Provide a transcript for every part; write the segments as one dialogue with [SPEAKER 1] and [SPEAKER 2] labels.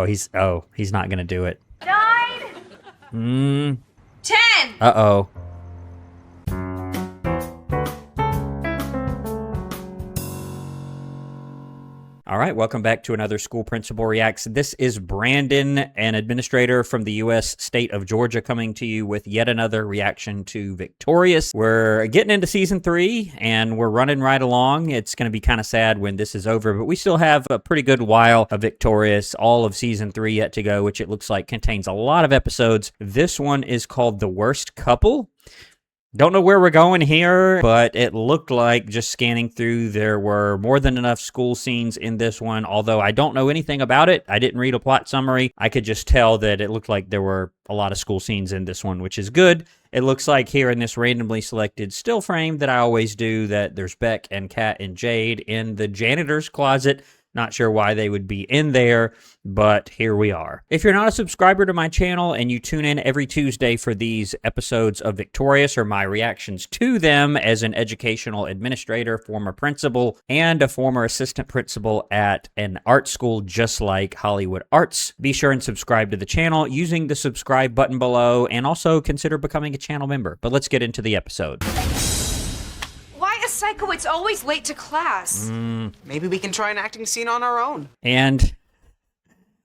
[SPEAKER 1] He's not gonna do it.
[SPEAKER 2] 9. 10.
[SPEAKER 1] Uh-oh. All right, welcome back to another School Principal Reacts. This is Brandon, an administrator from the U.S. state of Georgia, coming to you with yet another reaction to Victorious. We're getting into Season 3, and we're running right along. It's going to be kind of sad when this is over, but we still have a pretty good while of Victorious, all of Season 3 yet to go, which it looks like contains a lot of episodes. This one is called The Worst Couple. Don't know where we're going here, but it looked like, just scanning through, there were more than enough school scenes in this one, although I don't know anything about it. I didn't read a plot summary. I could just tell that it looked like there were a lot of school scenes in this one, which is good. It looks like here in this randomly selected still frame that I always do, that there's Beck and Kat and Jade in the janitor's closet. Not sure why they would be in there, but here we are. If you're not a subscriber to my channel and you tune in every Tuesday for these episodes of Victorious or my reactions to them as an educational administrator, former principal, and a former assistant principal at an art school just like Hollywood Arts, be sure and subscribe to the channel using the subscribe button below, and also consider becoming a channel member. But let's get into the episode.
[SPEAKER 2] Psycho, it's always late to class.
[SPEAKER 3] Maybe we can try an acting scene on our own.
[SPEAKER 1] And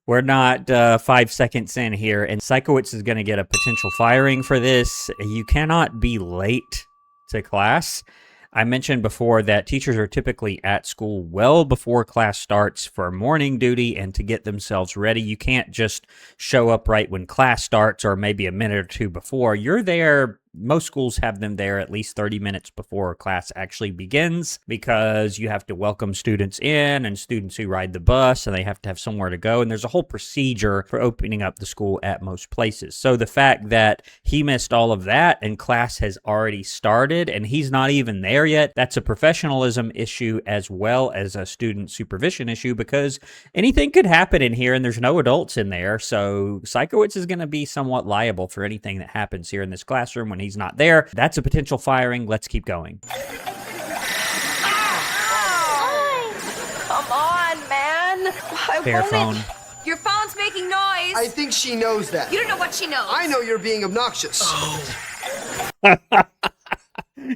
[SPEAKER 1] we're not 5 seconds in here, and Psychowitz is going to get a potential firing for this. You cannot be late to class. I mentioned before that teachers are typically at school well before class starts for morning duty and to get themselves ready. You can't just show up right when class starts or maybe a minute or two before. You're there. Most schools have them there at least 30 minutes before class actually begins, because you have to welcome students in and students who ride the bus, and they have to have somewhere to go. And there's a whole procedure for opening up the school at most places. So the fact that he missed all of that and class has already started and he's not even there yet, that's a professionalism issue as well as a student supervision issue, because anything could happen in here and there's no adults in there. So Psychowitz is going to be somewhat liable for anything that happens here in this classroom when he's not there. That's a potential firing. Let's keep going.
[SPEAKER 2] Come on, man.
[SPEAKER 1] Fair phone.
[SPEAKER 2] Your phone's making noise.
[SPEAKER 4] I think she knows that.
[SPEAKER 2] You don't know what she knows.
[SPEAKER 4] I know you're being obnoxious.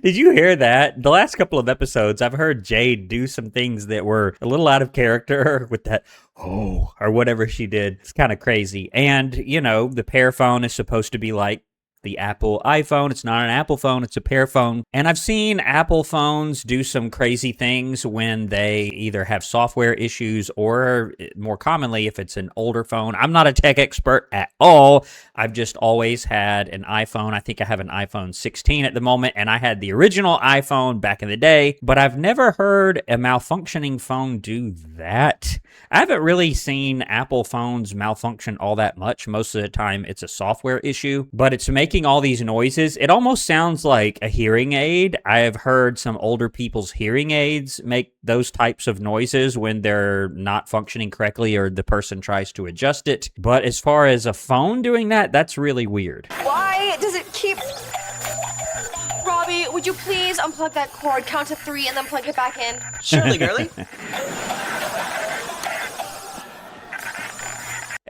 [SPEAKER 1] Did you hear that? The last couple of episodes, I've heard Jade do some things that were a little out of character with that, oh, or whatever she did. It's kind of crazy. And, you know, the Pear phone is supposed to be like the Apple iPhone. It's not an Apple phone, it's a Pear phone. And I've seen Apple phones do some crazy things when they either have software issues or, more commonly, if it's an older phone. I'm not a tech expert at all. I've just always had an iPhone. I think I have an iPhone 16 at the moment, and I had the original iPhone back in the day, but I've never heard a malfunctioning phone do that. I haven't really seen Apple phones malfunction all that much. Most of the time, it's a software issue, but it's making all these noises. It almost sounds like a hearing aid. I have heard some older people's hearing aids make those types of noises when they're not functioning correctly or the person tries to adjust it. But as far as a phone doing that, that's really weird.
[SPEAKER 2] Why does it keep... Robbie, would you please unplug that cord, count to 3, and then plug it back in?
[SPEAKER 3] Surely, girly.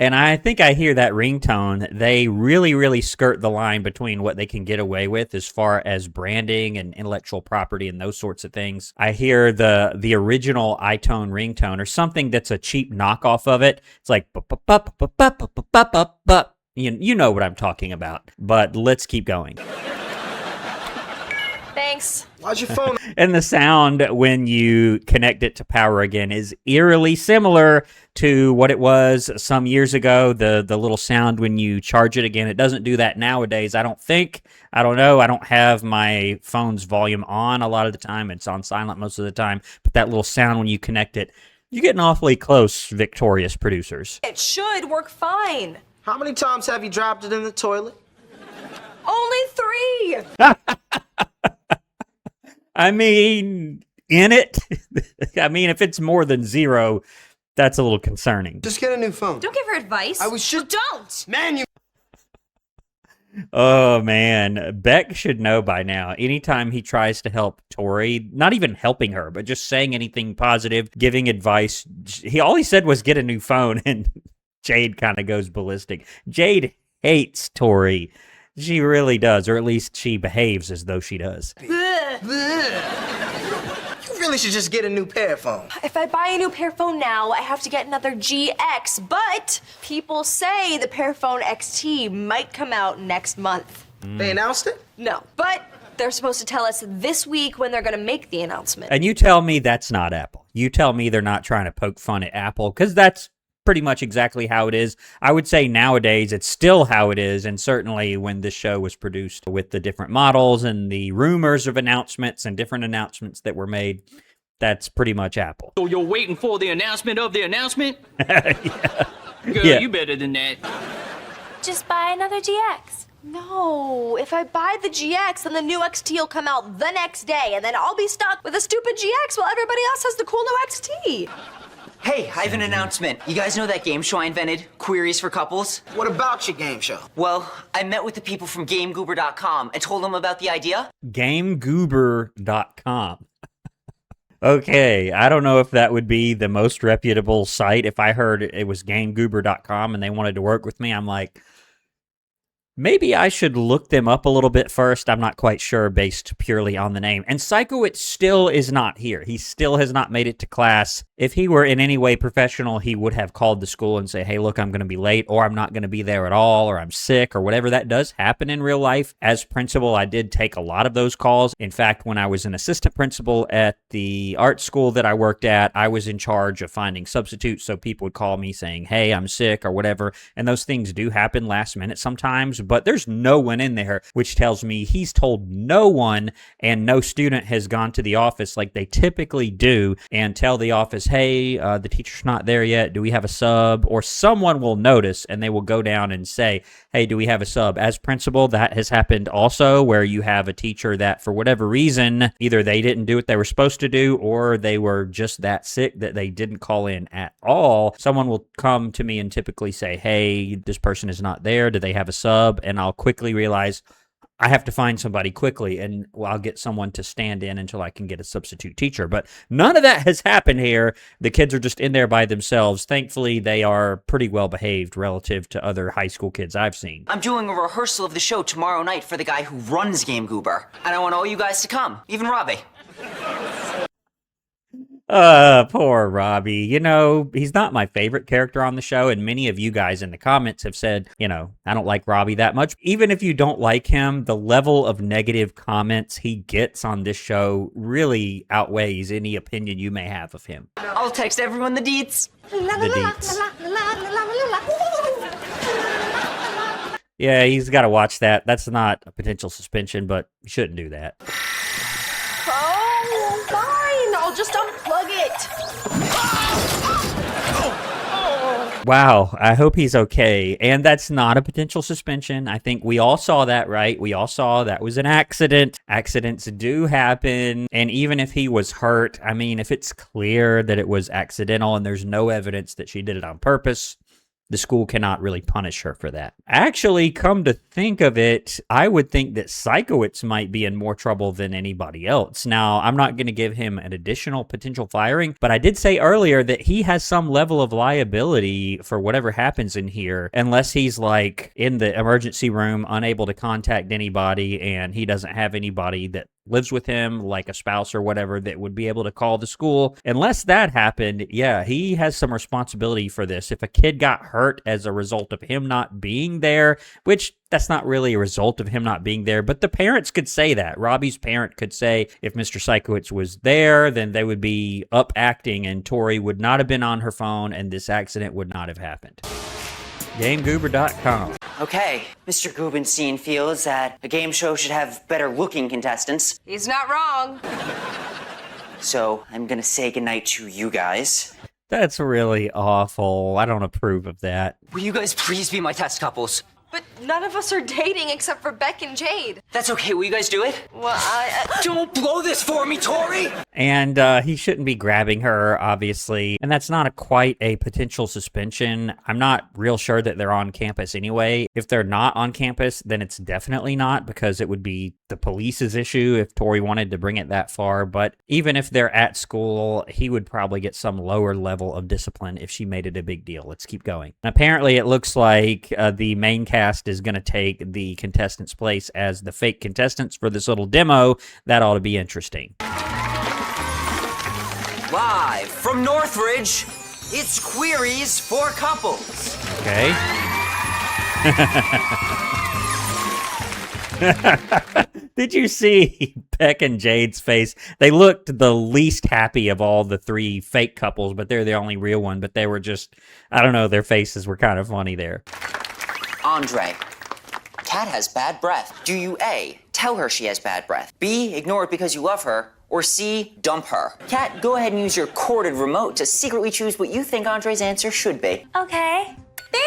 [SPEAKER 1] And I think I hear that ringtone. They really, really skirt the line between what they can get away with as far as branding and intellectual property and those sorts of things. I hear the original iTone ringtone or something that's a cheap knockoff of it. It's like, you know what I'm talking about. But let's keep going.
[SPEAKER 2] Thanks.
[SPEAKER 4] Why's your phone?
[SPEAKER 1] And the sound when you connect it to power again is eerily similar to what it was some years ago. The little sound when you charge it again. It doesn't do that nowadays, I don't think. I don't know. I don't have my phone's volume on a lot of the time. It's on silent most of the time. But that little sound when you connect it, you're getting awfully close, Victorious producers.
[SPEAKER 2] It should work fine.
[SPEAKER 3] How many times have you dropped it in the toilet?
[SPEAKER 2] Only 3.
[SPEAKER 1] I mean, in it. I mean, if it's more than 0, that's a little concerning.
[SPEAKER 4] Just get a new phone.
[SPEAKER 2] Don't give her advice.
[SPEAKER 4] I was just...
[SPEAKER 2] Don't!
[SPEAKER 4] Man, you...
[SPEAKER 1] Oh, man. Beck should know by now. Anytime he tries to help Tori, not even helping her, but just saying anything positive, giving advice, all he said was get a new phone, and Jade kind of goes ballistic. Jade hates Tori. She really does, or at least she behaves as though she does.
[SPEAKER 3] You really should just get a new pair phone.
[SPEAKER 2] If I buy a new Pearphone now, I have to get another GX, but people say the Pearphone XT might come out next month.
[SPEAKER 3] They announced it?
[SPEAKER 2] No, but they're supposed to tell us this week when they're gonna make the announcement.
[SPEAKER 1] And you tell me that's not Apple. You tell me they're not trying to poke fun at Apple, because that's pretty much exactly how it is. I would say nowadays it's still how it is, and certainly when this show was produced with the different models and the rumors of announcements and different announcements that were made, that's pretty much Apple.
[SPEAKER 5] So you're waiting for the announcement of the announcement?
[SPEAKER 1] Yeah.
[SPEAKER 5] Girl,
[SPEAKER 1] Yeah.
[SPEAKER 5] you better than that.
[SPEAKER 6] Just buy another GX.
[SPEAKER 2] No, if I buy the GX, then the new XT will come out the next day, and then I'll be stuck with a stupid GX while everybody else has the cool new XT.
[SPEAKER 7] Hey, I have an announcement. You guys know that game show I invented, Queries for Couples?
[SPEAKER 3] What about your game show?
[SPEAKER 7] Well, I met with the people from GameGoober.com and told them about the idea.
[SPEAKER 1] GameGoober.com. Okay, I don't know if that would be the most reputable site. If I heard it was GameGoober.com and they wanted to work with me, I'm like, maybe I should look them up a little bit first. I'm not quite sure based purely on the name. And Psychowitz still is not here. He still has not made it to class. If he were in any way professional, he would have called the school and say, hey, look, I'm going to be late, or I'm not going to be there at all, or I'm sick, or whatever. That does happen in real life. As principal, I did take a lot of those calls. In fact, when I was an assistant principal at the art school that I worked at, I was in charge of finding substitutes. So people would call me saying, hey, I'm sick, or whatever. And those things do happen last minute sometimes, but there's no one in there, which tells me he's told no one, and no student has gone to the office like they typically do and tell the office, hey, the teacher's not there yet. Do we have a sub? Or someone will notice and they will go down and say, hey, do we have a sub? As principal, that has happened also, where you have a teacher that for whatever reason, either they didn't do what they were supposed to do, or they were just that sick that they didn't call in at all. Someone will come to me and typically say, hey, this person is not there. Do they have a sub? And I'll quickly realize I have to find somebody quickly, and I'll get someone to stand in until I can get a substitute teacher. But none of that has happened here. The kids are just in there by themselves. Thankfully, they are pretty well behaved relative to other high school kids I've seen.
[SPEAKER 7] I'm doing a rehearsal of the show tomorrow night for the guy who runs GameGoober. And I want all you guys to come, even Robbie.
[SPEAKER 1] Poor Robbie. You know, he's not my favorite character on the show, and many of you guys in the comments have said, you know, I don't like Robbie that much. Even if you don't like him, the level of negative comments he gets on this show really outweighs any opinion you may have of him.
[SPEAKER 7] I'll text everyone the deets.
[SPEAKER 1] The deets. Yeah, he's got to watch that. That's not a potential suspension, but you shouldn't do that.
[SPEAKER 2] Oh, fine. I'll just unplug it.
[SPEAKER 1] Wow, I hope he's okay. And that's not a potential suspension. I think we all saw that, right? We all saw that was an accident. Accidents do happen. And even if he was hurt, I mean, if it's clear that it was accidental and there's no evidence that she did it on purpose, the school cannot really punish her for that. Actually, come to think of it, I would think that Psychowitz might be in more trouble than anybody else. Now, I'm not going to give him an additional potential firing, but I did say earlier that he has some level of liability for whatever happens in here, unless he's like in the emergency room, unable to contact anybody, and he doesn't have anybody that lives with him, like a spouse or whatever, that would be able to call the school. Unless that happened, yeah, he has some responsibility for this. If a kid got hurt as a result of him not being there, which that's not really a result of him not being there, but the parents could say that. Robbie's parent could say if Mr. Psychowitz was there, then they would be up acting and Tori would not have been on her phone and this accident would not have happened. GameGoober.com.
[SPEAKER 7] Okay, Mr. Gubenstein feels that a game show should have better-looking contestants.
[SPEAKER 2] He's not wrong.
[SPEAKER 7] So I'm gonna say goodnight to you guys.
[SPEAKER 1] That's really awful. I don't approve of that.
[SPEAKER 7] Will you guys please be my test couples?
[SPEAKER 2] But none of us are dating except for Beck and Jade.
[SPEAKER 7] That's okay. Will you guys do it?
[SPEAKER 2] Well,
[SPEAKER 7] Don't blow this for me, Tori!
[SPEAKER 1] And he shouldn't be grabbing her, obviously. And that's not quite a potential suspension. I'm not real sure that they're on campus anyway. If they're not on campus, then it's definitely not, because it would be the police's issue if Tori wanted to bring it that far. But even if they're at school, he would probably get some lower level of discipline if she made it a big deal. Let's keep going. And apparently it looks like the main cast is going to take the contestants' place as the fake contestants for this little demo. That ought to be interesting.
[SPEAKER 7] Live from Northridge, it's Queries for Couples.
[SPEAKER 1] Okay. Did you see Beck and Jade's face? They looked the least happy of all the three fake couples, but they're the only real one. But they were just, I don't know, their faces were kind of funny there.
[SPEAKER 7] Andre, Kat has bad breath. Do you A, tell her she has bad breath, B, ignore it because you love her, or C, dump her? Kat, go ahead and use your corded remote to secretly choose what you think Andre's answer should be.
[SPEAKER 6] Okay. B!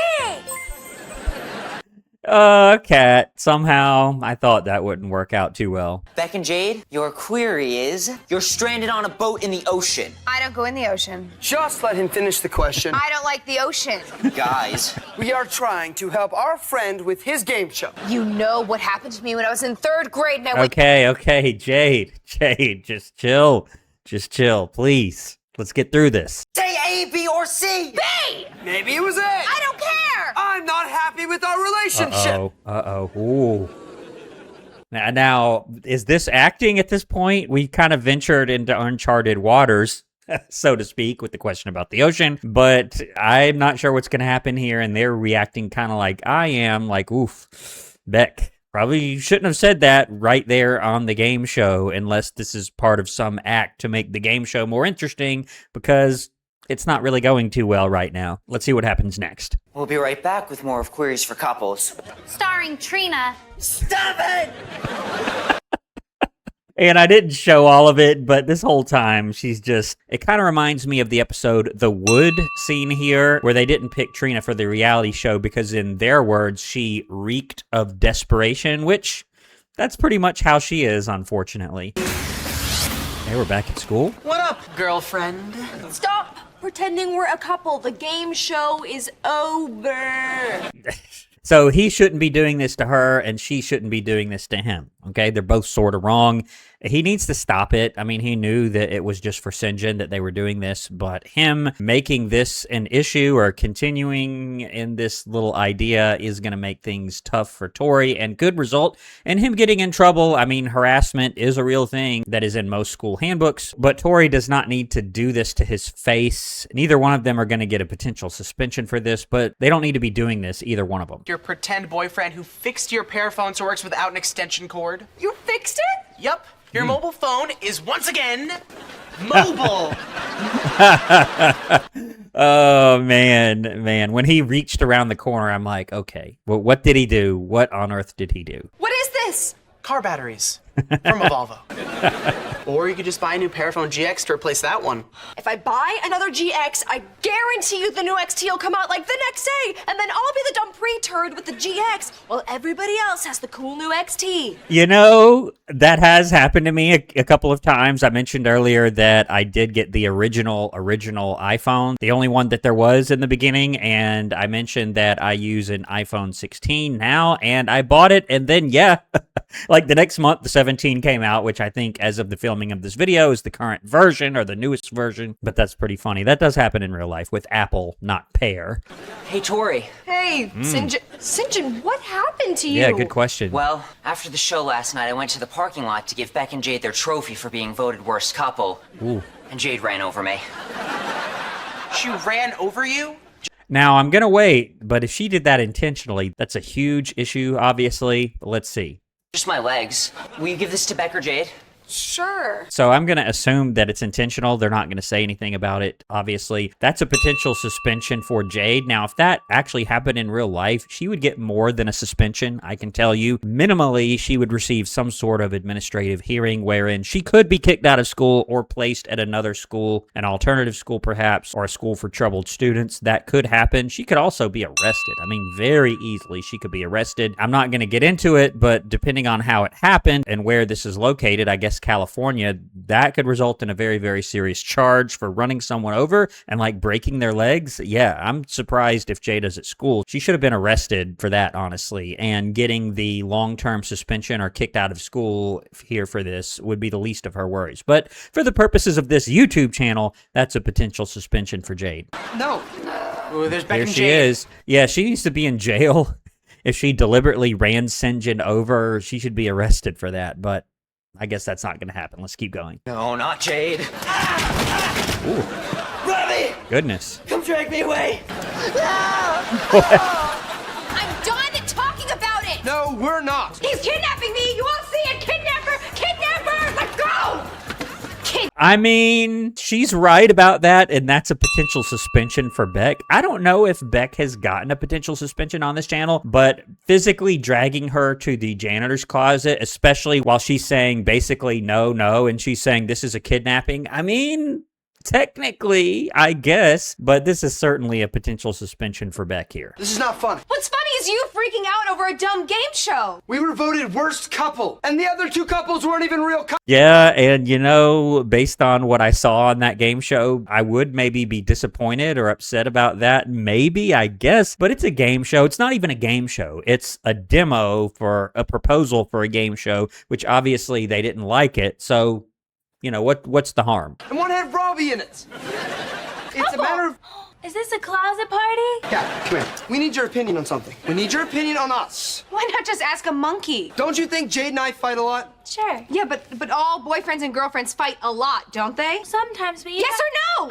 [SPEAKER 1] Kat, somehow I thought that wouldn't work out too well.
[SPEAKER 7] Beck and Jade, your query is, you're stranded on a boat in the ocean.
[SPEAKER 8] I don't go in the ocean.
[SPEAKER 4] Just let him finish the question.
[SPEAKER 8] I don't like the ocean.
[SPEAKER 7] Guys,
[SPEAKER 4] We are trying to help our friend with his game show.
[SPEAKER 8] You know what happened to me when I was in 3rd grade and I went...
[SPEAKER 1] Okay, Jade, just chill. Just chill, please. Let's get through this.
[SPEAKER 7] say A, B, or C.
[SPEAKER 8] B!
[SPEAKER 4] Maybe it was A.
[SPEAKER 8] I don't care!
[SPEAKER 4] I'm not happy with our relationship.
[SPEAKER 1] Ooh. Now, is this acting at this point? We kind of ventured into uncharted waters, so to speak, with the question about the ocean, but I'm not sure what's going to happen here, and they're reacting kind of like I am, like, oof, Beck. Probably shouldn't have said that right there on the game show, unless this is part of some act to make the game show more interesting, because it's not really going too well right now. Let's see what happens next.
[SPEAKER 7] We'll be right back with more of Queries for Couples.
[SPEAKER 6] Starring Trina.
[SPEAKER 7] Stop it!
[SPEAKER 1] And I didn't show all of it, but this whole time, she's just... It kind of reminds me of the episode The Wood scene here, where they didn't pick Trina for the reality show because, in their words, she reeked of desperation, which that's pretty much how she is, unfortunately. Hey, we're back at school?
[SPEAKER 3] What up, girlfriend?
[SPEAKER 2] Stop pretending we're a couple. The game show is over.
[SPEAKER 1] So he shouldn't be doing this to her, and she shouldn't be doing this to him, okay? They're both sort of wrong. He needs to stop it. I mean, he knew that it was just for Sinjin that they were doing this, but him making this an issue or continuing in this little idea is going to make things tough for Tori, and could result in him getting in trouble. I mean, harassment is a real thing that is in most school handbooks, but Tori does not need to do this to his face. Neither one of them are going to get a potential suspension for this, but they don't need to be doing this, either one of them.
[SPEAKER 9] Your pretend boyfriend who fixed your pair of phones so it works without an extension cord.
[SPEAKER 2] You fixed it?
[SPEAKER 9] Yup. Your mobile phone is once again mobile.
[SPEAKER 1] Oh, man. When he reached around the corner, I'm like, okay, well, what did he do? What on earth did he do?
[SPEAKER 2] What is this?
[SPEAKER 9] Car batteries from a Volvo. Or you could just buy a new Paraphone GX to replace that one.
[SPEAKER 2] If I buy another GX, I guarantee you the new XT will come out like the next day, and then I'll be the dumb pre-turd with the GX, while everybody else has the cool new XT.
[SPEAKER 1] You know, that has happened to me a couple of times. I mentioned earlier that I did get the original iPhone, the only one that there was in the beginning, and I mentioned that I use an iPhone 16 now, and I bought it, and then, yeah, like the next month, the 17 came out, which I think, as of the filming of this video, is the current version, or the newest version, but that's pretty funny. That does happen in real life with Apple, not Pear.
[SPEAKER 7] Hey, Tori.
[SPEAKER 2] Hey, Sinjin, what happened to you?
[SPEAKER 1] Yeah, good question.
[SPEAKER 7] Well, after the show last night, I went to the parking lot to give Beck and Jade their trophy for being voted worst couple.
[SPEAKER 1] Ooh.
[SPEAKER 7] And Jade ran over me.
[SPEAKER 9] She ran over you?
[SPEAKER 1] Now, I'm gonna wait, but if she did that intentionally, that's a huge issue, obviously. But let's see.
[SPEAKER 7] Just my legs. Will you give this to Beck or Jade?
[SPEAKER 2] Sure.
[SPEAKER 1] So I'm going to assume that it's intentional. They're not going to say anything about it, obviously. That's a potential suspension for Jade. Now, if that actually happened in real life, she would get more than a suspension, I can tell you. Minimally, she would receive some sort of administrative hearing wherein she could be kicked out of school or placed at another school, an alternative school perhaps, or a school for troubled students. That could happen. She could also be arrested. I mean, very easily she could be arrested. I'm not going to get into it, but depending on how it happened and where this is located, I guess California, that could result in a very, very serious charge for running someone over and like breaking their legs. Yeah, I'm surprised if Jada's at school. She should have been arrested for that, honestly, and getting the long-term suspension or kicked out of school here for this would be the least of her worries. But for the purposes of this YouTube channel, that's a potential suspension for Jade.
[SPEAKER 9] No. Ooh, there's Beck
[SPEAKER 1] There
[SPEAKER 9] and
[SPEAKER 1] she
[SPEAKER 9] Jade.
[SPEAKER 1] is. Yeah, she needs to be in jail. If she deliberately ran Sinjin over, she should be arrested for that, but I guess that's not going to happen. Let's keep going.
[SPEAKER 7] No, not Jade.
[SPEAKER 1] Ooh,
[SPEAKER 4] Robbie!
[SPEAKER 1] goodness.
[SPEAKER 4] Come drag me away!
[SPEAKER 8] I'm done talking about it.
[SPEAKER 4] No, we're not.
[SPEAKER 8] He's kidnapping me. You all see it? Kidnapper! Kidnapper! Let's go!
[SPEAKER 1] I mean, she's right about that, and that's a potential suspension for Beck. I don't know if Beck has gotten a potential suspension on this channel, but physically dragging her to the janitor's closet, especially while she's saying basically no, no, and she's saying this is a kidnapping, I mean, technically, I guess, but this is certainly a potential suspension for Beck here.
[SPEAKER 4] This is not funny.
[SPEAKER 2] What's funny is you freaking out over a dumb game show.
[SPEAKER 4] We were voted worst couple, and the other two couples weren't even real couples.
[SPEAKER 1] Yeah, and you know, based on what I saw on that game show, I would maybe be disappointed or upset about that. Maybe, I guess, but it's a game show. It's not even a game show. It's a demo for a proposal for a game show, which obviously they didn't like it. So, you know, what's the harm?
[SPEAKER 4] And one had Robbie in it. It's a matter of...
[SPEAKER 6] Is this a closet party?
[SPEAKER 4] Yeah, come here. We need your opinion on something. We need your opinion on us.
[SPEAKER 2] Why not just ask a monkey?
[SPEAKER 4] Don't you think Jade and I fight a lot?
[SPEAKER 6] Sure.
[SPEAKER 2] Yeah, but all boyfriends and girlfriends fight a lot, don't they?
[SPEAKER 6] Sometimes we
[SPEAKER 2] Yes or no?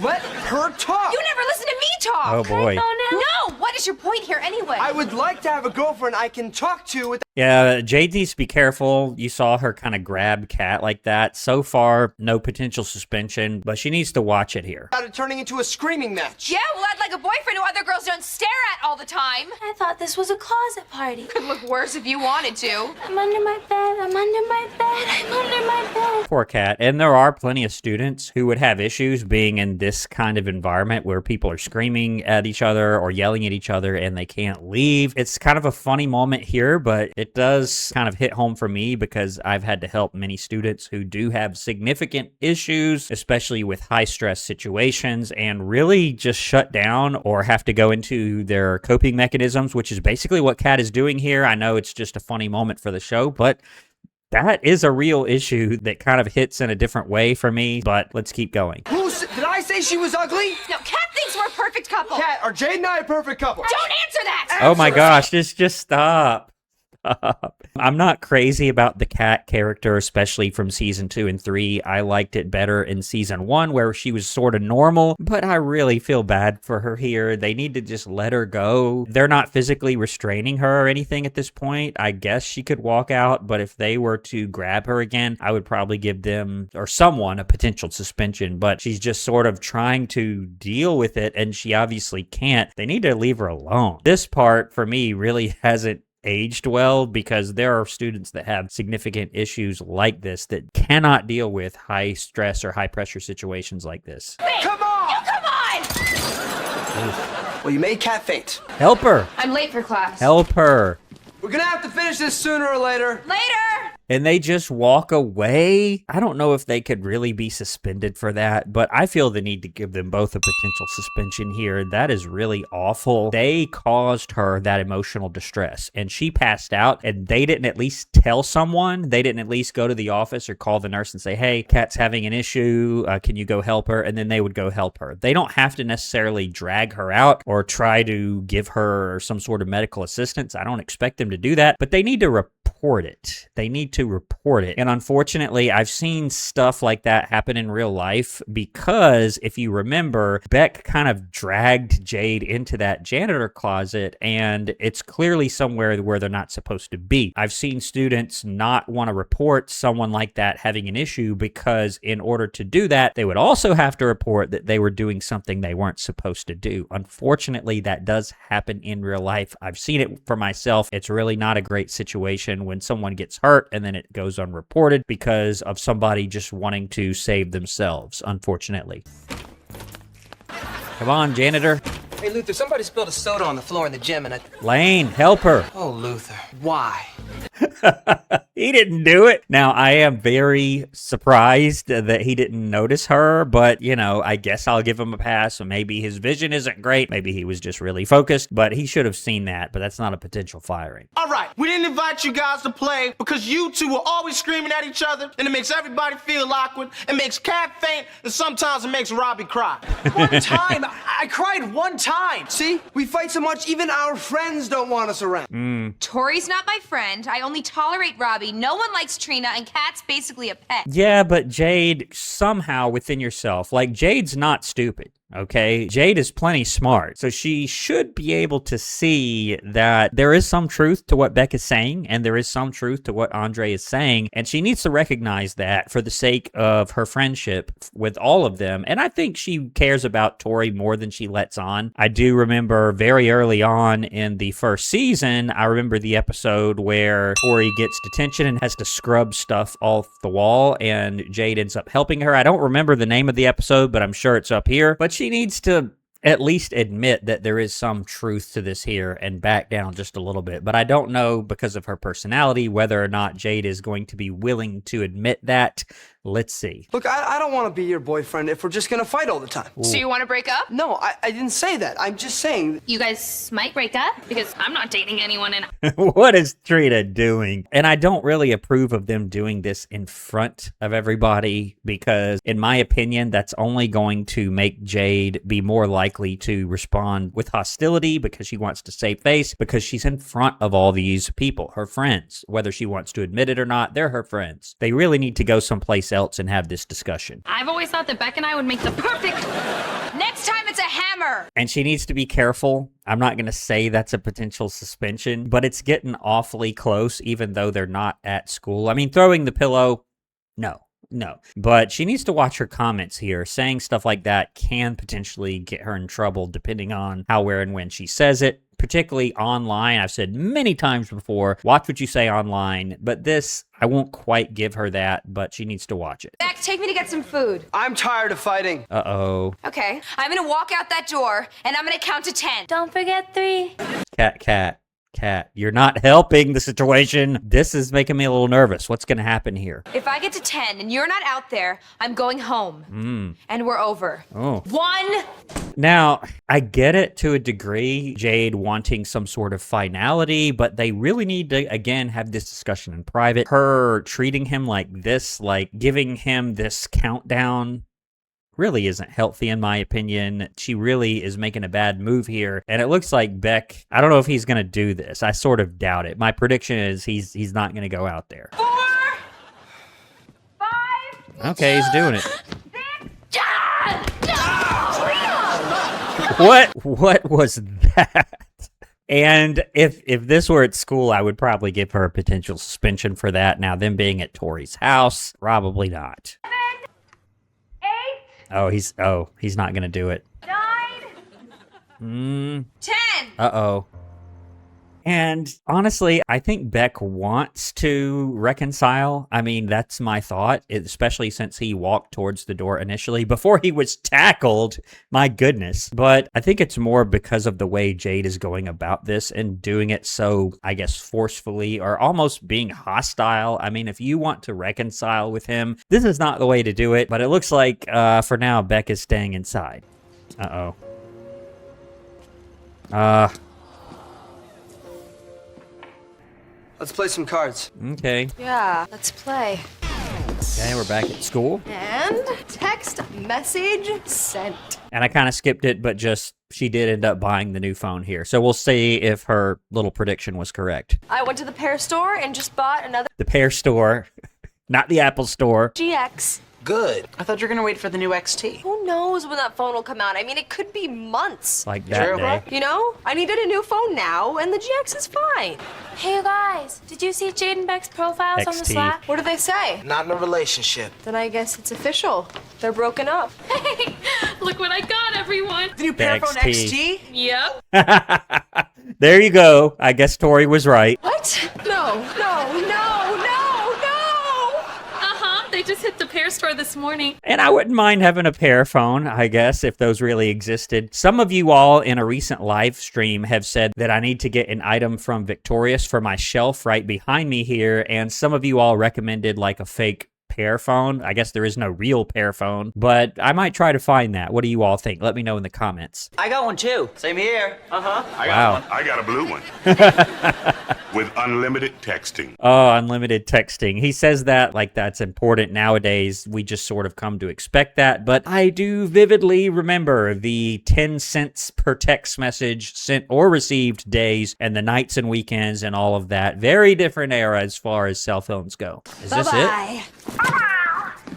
[SPEAKER 4] Let her talk.
[SPEAKER 2] You never listen to me talk.
[SPEAKER 1] Oh boy.
[SPEAKER 2] No, what is your point here anyway?
[SPEAKER 4] I would like to have a girlfriend I can talk to with...
[SPEAKER 1] Yeah, Jade needs to be careful. You saw her kind of grab Kat like that. So far, no potential suspension, but she needs to watch it here.
[SPEAKER 4] ...without it turning into a screaming match.
[SPEAKER 2] Yeah, well, I'd like a boyfriend who other girls don't stare at all the time.
[SPEAKER 6] I thought this was a closet party.
[SPEAKER 2] Could look worse if you wanted to.
[SPEAKER 6] I'm under my bed. I'm under my bed. I'm under my bed.
[SPEAKER 1] Poor Kat. And there are plenty of students who would have issues being in this kind of environment where people are screaming at each other or yelling at each other and they can't leave. It's kind of a funny moment here, but it does kind of hit home for me because I've had to help many students who do have significant issues, especially with high stress situations, and really just shut down or have to go into their coping mechanisms, which is basically what Kat is doing here. I know it's just a funny moment for the show, but that is a real issue that kind of hits in a different way for me, but let's keep going.
[SPEAKER 4] Did I say she was ugly?
[SPEAKER 2] No, Kat thinks we're a perfect couple.
[SPEAKER 4] Kat, are Jade and I a perfect couple?
[SPEAKER 2] Don't answer that.
[SPEAKER 1] Oh my gosh, just stop. I'm not crazy about the Kat character, especially from season 2 and 3. I liked it better in season 1 where she was sort of normal, but I really feel bad for her here. They need to just let her go. They're not physically restraining her or anything at this point. I guess she could walk out, but if they were to grab her again, I would probably give them or someone a potential suspension, but she's just sort of trying to deal with it and she obviously can't. They need to leave her alone. This part for me really hasn't aged well because there are students that have significant issues like this that cannot deal with high stress or high pressure situations like this.
[SPEAKER 4] Come on!
[SPEAKER 2] Come on.
[SPEAKER 4] Well, you made Kat faint.
[SPEAKER 1] Help her!
[SPEAKER 8] I'm late for class.
[SPEAKER 1] Help her!
[SPEAKER 4] We're gonna have to finish this sooner or later.
[SPEAKER 2] Later.
[SPEAKER 1] And they just walk away. I don't know if they could really be suspended for that, but I feel the need to give them both a potential suspension here. That is really awful. They caused her that emotional distress, and she passed out, and they didn't at least tell someone. They didn't at least go to the office or call the nurse and say, hey, Kat's having an issue. Can you go help her? And then they would go help her. They don't have to necessarily drag her out or try to give her some sort of medical assistance. I don't expect them to do that, but they need to report report it. They need to report it. And unfortunately, I've seen stuff like that happen in real life because if you remember, Beck kind of dragged Jade into that janitor closet, and it's clearly somewhere where they're not supposed to be. I've seen students not want to report someone like that having an issue because in order to do that, they would also have to report that they were doing something they weren't supposed to do. Unfortunately, that does happen in real life. I've seen it for myself. It's really not a great situation when someone gets hurt and then it goes unreported because of somebody just wanting to save themselves, unfortunately. Come on, janitor.
[SPEAKER 4] Hey, Luther, somebody spilled a soda on the floor in the gym and
[SPEAKER 1] Lane, help her.
[SPEAKER 4] Oh, Luther, why?
[SPEAKER 1] He didn't do it. Now, I am very surprised that he didn't notice her, but, you know, I guess I'll give him a pass. So maybe his vision isn't great. Maybe he was just really focused, but he should have seen that, but that's not a potential firing.
[SPEAKER 10] All right, we didn't invite you guys to play because you two were always screaming at each other, and it makes everybody feel awkward. It makes Cat faint, and sometimes it makes Robbie cry.
[SPEAKER 9] One time, I cried one time.
[SPEAKER 4] See, we fight so much, even our friends don't want us around.
[SPEAKER 2] Tori's not my friend. I only tolerate Robbie. No one likes Trina, and Kat's basically a pet.
[SPEAKER 1] Yeah, but Jade, somehow within yourself, like Jade's not stupid. Okay, Jade is plenty smart, so she should be able to see that there is some truth to what Beck is saying, and there is some truth to what Andre is saying, and she needs to recognize that for the sake of her friendship with all of them, and I think she cares about Tori more than she lets on. I do remember very early on in the first season, I remember the episode where Tori gets detention and has to scrub stuff off the wall, and Jade ends up helping her. I don't remember the name of the episode, but I'm sure it's up here, but she needs to at least admit that there is some truth to this here and back down just a little bit. But I don't know, because of her personality, whether or not Jade is going to be willing to admit that. Let's see.
[SPEAKER 4] Look, I don't want to be your boyfriend if we're just going to fight all the time.
[SPEAKER 2] So you want to break up?
[SPEAKER 4] No, I didn't say that. I'm just saying.
[SPEAKER 6] You guys might break up because I'm not dating anyone and
[SPEAKER 1] What is Trina doing? And I don't really approve of them doing this in front of everybody because, in my opinion, that's only going to make Jade be more likely to respond with hostility because she wants to save face, because she's in front of all these people, her friends. Whether she wants to admit it or not, they're her friends. They really need to go someplace else and have this discussion.
[SPEAKER 6] I've always thought that Beck and I would make the perfect...
[SPEAKER 2] Next time it's a hammer.
[SPEAKER 1] And she needs to be careful. I'm not going to say that's a potential suspension, but it's getting awfully close, even though they're not at school. I mean, throwing the pillow, no. But she needs to watch her comments here. Saying stuff like that can potentially get her in trouble, depending on how, where, and when she says it. Particularly online. I've said many times before, watch what you say online, but this, I won't quite give her that, but she needs to watch it.
[SPEAKER 2] Beck, take me to get some food.
[SPEAKER 4] I'm tired of fighting.
[SPEAKER 1] Uh-oh.
[SPEAKER 2] Okay, I'm gonna walk out that door, and I'm gonna count to 10.
[SPEAKER 6] Don't forget 3.
[SPEAKER 1] Cat, you're not helping the situation. This is making me a little nervous. What's gonna happen here?
[SPEAKER 2] If I get to 10 and you're not out there, I'm going home. And we're over.
[SPEAKER 1] Oh.
[SPEAKER 2] 1.
[SPEAKER 1] Now, I get it to a degree, Jade wanting some sort of finality, but they really need to, again, have this discussion in private. Her treating him like this, like giving him this countdown, really isn't healthy in my opinion. She really is making a bad move here. And it looks like Beck, I don't know if he's going to do this. I sort of doubt it. My prediction is he's not going to go out there.
[SPEAKER 8] 4, 5.
[SPEAKER 1] Okay, he's doing it.
[SPEAKER 8] 6.
[SPEAKER 1] What was that? And if this were at school, I would probably give her a potential suspension for that. Now, them being at Tori's house, probably not.
[SPEAKER 8] 7, 8.
[SPEAKER 1] He's not gonna do it.
[SPEAKER 8] 9.
[SPEAKER 2] 10.
[SPEAKER 1] Uh-oh. And honestly, I think Beck wants to reconcile. I mean, that's my thought, especially since he walked towards the door initially before he was tackled. My goodness. But I think it's more because of the way Jade is going about this and doing it so, I guess, forcefully or almost being hostile. I mean, if you want to reconcile with him, this is not the way to do it. But it looks like, for now, Beck is staying inside. Uh-oh.
[SPEAKER 4] Let's play some cards.
[SPEAKER 1] Okay.
[SPEAKER 2] Yeah, let's play.
[SPEAKER 1] Okay, we're back at school.
[SPEAKER 2] And text message sent.
[SPEAKER 1] And I kind of skipped it, but just she did end up buying the new phone here. So we'll see if her little prediction was correct.
[SPEAKER 2] I went to the Pear Store and just bought another
[SPEAKER 1] The Pear Store, not the Apple Store.
[SPEAKER 2] GX.
[SPEAKER 9] Good. I thought you were gonna wait for the new XT.
[SPEAKER 2] Who knows when that phone will come out? I mean, it could be months.
[SPEAKER 1] Like that
[SPEAKER 9] True.
[SPEAKER 1] day.
[SPEAKER 2] You know, I needed a new phone now, and the GX is fine.
[SPEAKER 6] Hey, you guys, did you see Jade and Beck's profiles on the
[SPEAKER 1] XT.
[SPEAKER 6] Slack?
[SPEAKER 2] What do they say?
[SPEAKER 4] Not in a relationship.
[SPEAKER 2] Then I guess it's official. They're broken up.
[SPEAKER 8] Hey, look what I got, everyone.
[SPEAKER 9] The new
[SPEAKER 1] The
[SPEAKER 9] Paraphone
[SPEAKER 1] XT.
[SPEAKER 9] XT?
[SPEAKER 8] Yep.
[SPEAKER 1] There you go. I guess Tori was right.
[SPEAKER 2] What? No.
[SPEAKER 8] They just hit the Pear Store this morning.
[SPEAKER 1] And I wouldn't mind having a Pear phone, I guess, if those really existed. Some of you all in a recent live stream have said that I need to get an item from Victorious for my shelf right behind me here. And some of you all recommended like a fake Pear phone. I guess there is no real Pear phone, but I might try to find that. What do you all think? Let me know in the comments.
[SPEAKER 7] I got one too.
[SPEAKER 9] Same here.
[SPEAKER 1] Wow.
[SPEAKER 11] I got a blue one. With unlimited texting.
[SPEAKER 1] Oh, unlimited texting. He says that like that's important nowadays. We just sort of come to expect that. But I do vividly remember the 10 cents per text message sent or received days and the nights and weekends and all of that. Very different era as far as cell phones go. Is this it?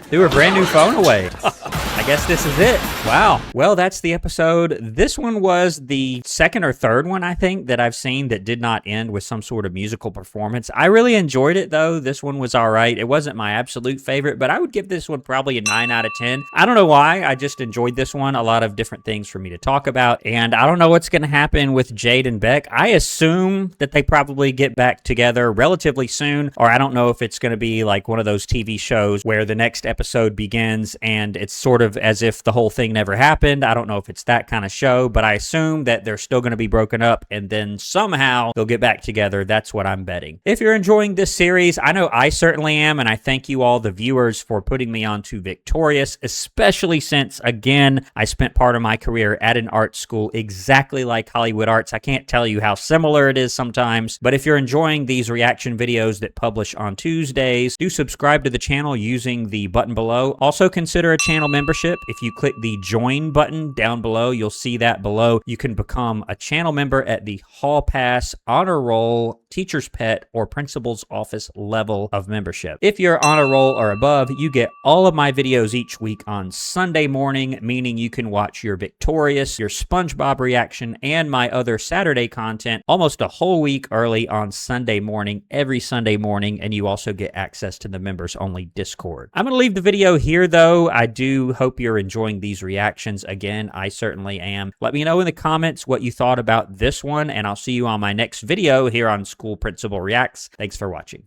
[SPEAKER 1] Threw a brand new phone away. I guess this is it. Wow. Well, that's the episode. This one was the second or third one, I think, that I've seen that did not end with some sort of musical performance. I really enjoyed it, though. This one was all right. It wasn't my absolute favorite, but I would give this one probably a 9 out of 10. I don't know why. I just enjoyed this one. A lot of different things for me to talk about. And I don't know what's going to happen with Jade and Beck. I assume that they probably get back together relatively soon, or I don't know if it's going to be like one of those TV shows where the next episode begins and it's sort of as if the whole thing never happened. I don't know if it's that kind of show, but I assume that they're still going to be broken up and then somehow they'll get back together. That's what I'm betting. If you're enjoying this series, I know I certainly am, and I thank you all, the viewers, for putting me onto Victorious, especially since, again, I spent part of my career at an art school exactly like Hollywood Arts. I can't tell you how similar it is sometimes, but if you're enjoying these reaction videos that publish on Tuesdays, do subscribe to the channel using the button below. Also consider a channel membership. If you click the join button down below, you'll see that below. You can become a channel member at the Hall Pass, Honor Roll, Teacher's Pet, or Principal's Office level of membership. If you're Honor Roll or above, you get all of my videos each week on Sunday morning, meaning you can watch your Victorious, your SpongeBob reaction, and my other Saturday content almost a whole week early on Sunday morning, every Sunday morning, and you also get access to the members-only Discord. I'm going to leave the video here, though. I do hope you're enjoying these reactions. Again, I certainly am. Let me know in the comments what you thought about this one, and I'll see you on my next video here on School Principal Reacts. Thanks for watching.